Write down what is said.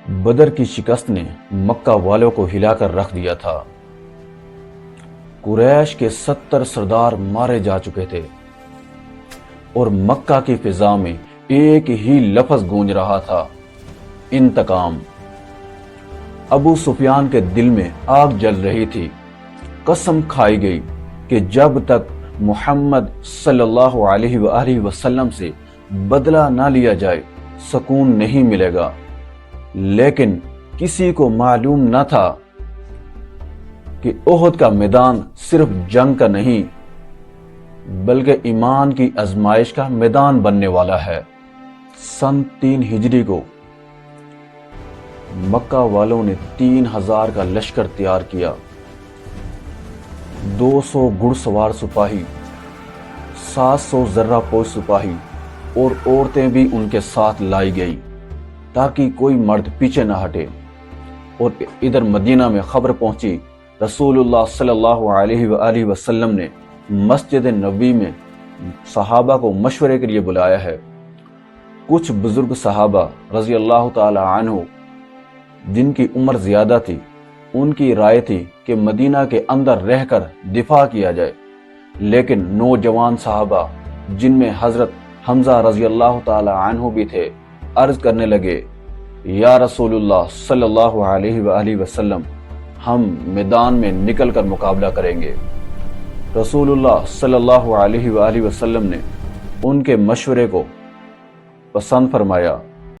بدر کی شکست نے مکہ والوں کو ہلا کر رکھ دیا تھا۔ قریش کے 70 سردار مارے جا چکے تھے اور مکہ کی فضا میں ایک ہی لفظ گونج رہا تھا: انتقام۔ ابو سفیان کے دل میں آگ جل رہی تھی۔ قسم کھائی گئی کہ جب تک محمد صلی اللہ علیہ وآلہ وسلم سے بدلہ نہ لیا جائے سکون نہیں ملے گا۔ لیکن کسی کو معلوم نہ تھا کہ احد کا میدان صرف جنگ کا نہیں بلکہ ایمان کی آزمائش کا میدان بننے والا ہے۔ سن 3 ہجری کو مکہ والوں نے 3000 کا لشکر تیار کیا۔ 200 گھڑ سوار سپاہی، 700 ذرہ پوش سپاہی اور عورتیں بھی ان کے ساتھ لائی گئی تاکہ کوئی مرد پیچھے نہ ہٹے۔ اور ادھر مدینہ میں خبر پہنچی، رسول اللہ صلی اللہ علیہ وآلہ وسلم نے مسجد نبوی میں صحابہ کو مشورے کے لیے بلایا ہے۔ کچھ بزرگ صحابہ رضی اللہ تعالی عنہ جن کی عمر زیادہ تھی، ان کی رائے تھی کہ مدینہ کے اندر رہ کر دفاع کیا جائے، لیکن نوجوان صحابہ جن میں حضرت حمزہ رضی اللہ تعالی عنہ بھی تھے عرض کرنے لگے، یا رسول اللہ صلی اللہ علیہ وآلہ وسلم، ہم میدان میں نکل کر مقابلہ کریں گے۔ رسول اللہ صلی اللہ علیہ وآلہ وسلم نے ان کے مشورے کو پسند فرمایا